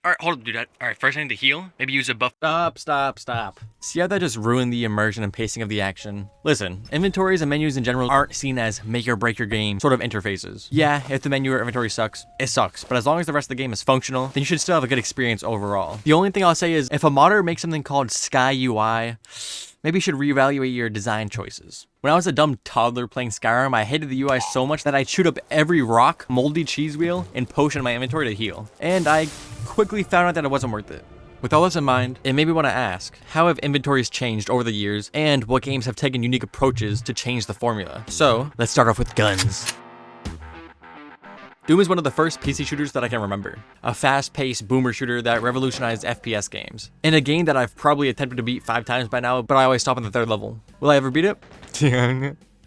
Alright, hold up, dude. Alright, first I need to heal. Maybe use a buff. Stop. See how that just ruined the immersion and pacing of the action? Listen, inventories and menus in general aren't seen as make or break your game sort of interfaces. Yeah, if the menu or inventory sucks, it sucks. But as long as the rest of the game is functional, then you should still have a good experience overall. The only thing I'll say is, if a modder makes something called Sky UI, maybe you should reevaluate your design choices. When I was a dumb toddler playing Skyrim, I hated the UI so much that I chewed up every rock, moldy cheese wheel, and potion in my inventory to heal. And I quickly found out that it wasn't worth it. With all this in mind, it made me want to ask, how have inventories changed over the years, and what games have taken unique approaches to change the formula? So, let's start off with guns. Doom is one of the first PC shooters that I can remember. A fast-paced boomer shooter that revolutionized FPS games. In a game that I've probably attempted to beat 5 times by now, but I always stop on the 3rd level. Will I ever beat it?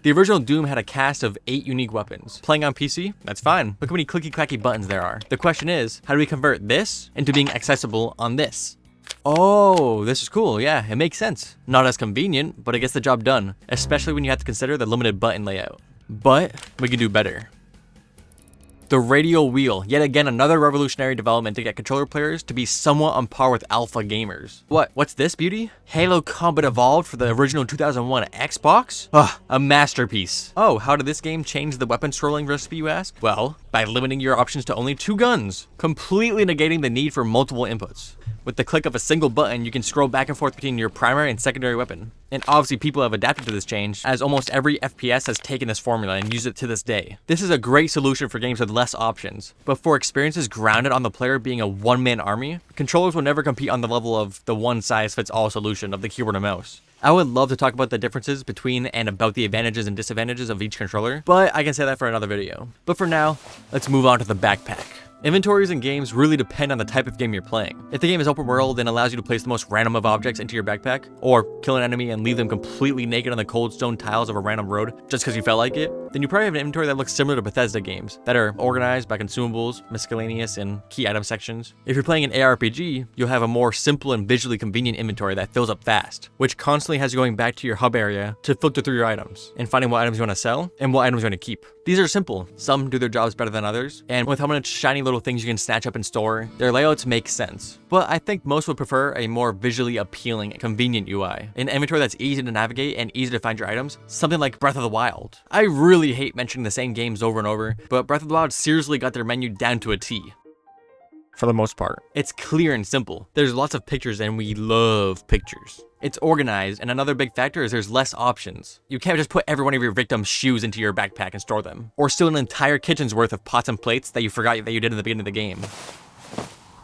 The original Doom had a cast of 8 unique weapons. Playing on PC? That's fine. Look how many clicky-clacky buttons there are. The question is, how do we convert this into being accessible on this? Oh, this is cool. Yeah, it makes sense. Not as convenient, but it gets the job done, especially when you have to consider the limited button layout. But we can do better. The radial wheel, yet again another revolutionary development to get controller players to be somewhat on par with alpha gamers. What's this beauty? Halo Combat Evolved for the original 2001 Xbox? Ugh, a masterpiece. Oh, how did this game change the weapon scrolling recipe, you ask? Well, by limiting your options to only 2 guns, completely negating the need for multiple inputs. With the click of a single button, you can scroll back and forth between your primary and secondary weapon. And obviously people have adapted to this change, as almost every FPS has taken this formula and used it to this day. This is a great solution for games with less options, but for experiences grounded on the player being a one-man army, controllers will never compete on the level of the one-size-fits-all solution of the keyboard and mouse. I would love to talk about the differences between and about the advantages and disadvantages of each controller, but I can say that for another video. But for now, let's move on to the backpack. Inventories in games really depend on the type of game you're playing. If the game is open world and allows you to place the most random of objects into your backpack, or kill an enemy and leave them completely naked on the cold stone tiles of a random road just because you felt like it, then you probably have an inventory that looks similar to Bethesda games, that are organized by consumables, miscellaneous, and key item sections. If you're playing an ARPG, you'll have a more simple and visually convenient inventory that fills up fast, which constantly has you going back to your hub area to filter through your items, and finding what items you want to sell, and what items you want to keep. These are simple. Some do their jobs better than others, and with how much shiny little things you can snatch up and store, their layouts make sense. But I think most would prefer a more visually appealing and convenient UI. An inventory that's easy to navigate and easy to find your items, something like Breath of the Wild. I really hate mentioning the same games over and over, but Breath of the Wild seriously got their menu down to a T. For the most part. It's clear and simple. There's lots of pictures and we love pictures. It's organized, and another big factor is there's less options. You can't just put every one of your victims' shoes into your backpack and store them. Or steal an entire kitchen's worth of pots and plates that you forgot that you did in the beginning of the game.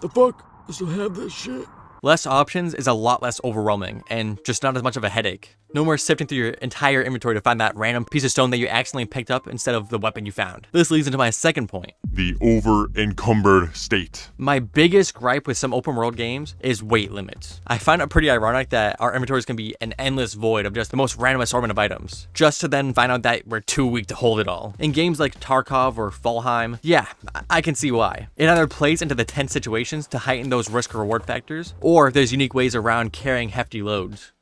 The fuck? I still have this shit. Less options is a lot less overwhelming, and just not as much of a headache. No more sifting through your entire inventory to find that random piece of stone that you accidentally picked up instead of the weapon you found. This leads into my second point. The over-encumbered state. My biggest gripe with some open world games is weight limits. I find it pretty ironic that our inventories can be an endless void of just the most random assortment of items, just to then find out that we're too weak to hold it all. In games like Tarkov or Valheim, yeah, I can see why. It either plays into the tense situations to heighten those risk-reward factors, or there's unique ways around carrying hefty loads.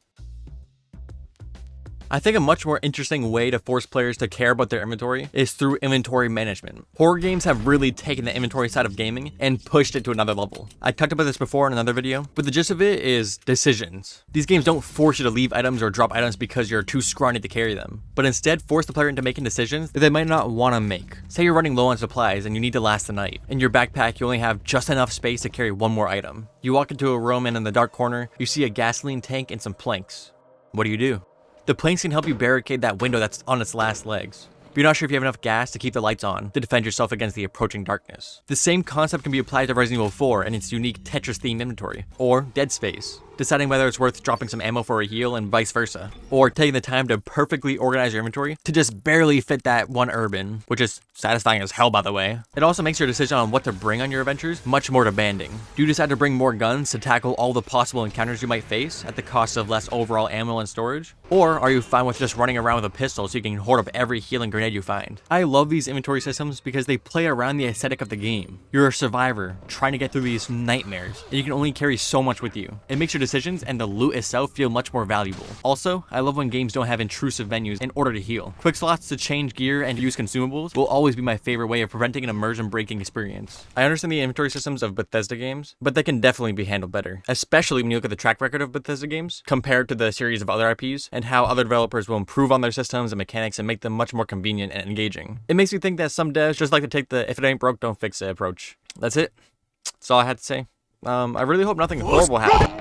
I think a much more interesting way to force players to care about their inventory is through inventory management. Horror games have really taken the inventory side of gaming and pushed it to another level. I talked about this before in another video, but the gist of it is decisions. These games don't force you to leave items or drop items because you're too scrawny to carry them, but instead force the player into making decisions that they might not want to make. Say you're running low on supplies and you need to last the night. In your backpack, you only have just enough space to carry one more item. You walk into a room and in the dark corner, you see a gasoline tank and some planks. What do? The planks can help you barricade that window that's on its last legs. But you're not sure if you have enough gas to keep the lights on to defend yourself against the approaching darkness. The same concept can be applied to Resident Evil 4 and its unique Tetris-themed inventory, or Dead Space, deciding whether it's worth dropping some ammo for a heal and vice versa, or taking the time to perfectly organize your inventory to just barely fit that one herb in, which is satisfying as hell, by the way. It also makes your decision on what to bring on your adventures much more demanding. Do you decide to bring more guns to tackle all the possible encounters you might face at the cost of less overall ammo and storage? Or are you fine with just running around with a pistol so you can hoard up every healing grenade you find? I love these inventory systems because they play around the aesthetic of the game. You're a survivor trying to get through these nightmares, and you can only carry so much with you. It makes your decisions and the loot itself feel much more valuable. Also, I love when games don't have intrusive menus in order to heal. Quick slots to change gear and use consumables will always be my favorite way of preventing an immersion-breaking experience. I understand the inventory systems of Bethesda games, but they can definitely be handled better, especially when you look at the track record of Bethesda games compared to the series of other IPs and how other developers will improve on their systems and mechanics and make them much more convenient and engaging. It makes me think that some devs just like to take the if it ain't broke, don't fix it approach. That's it. That's all I had to say. I really hope nothing horrible happens.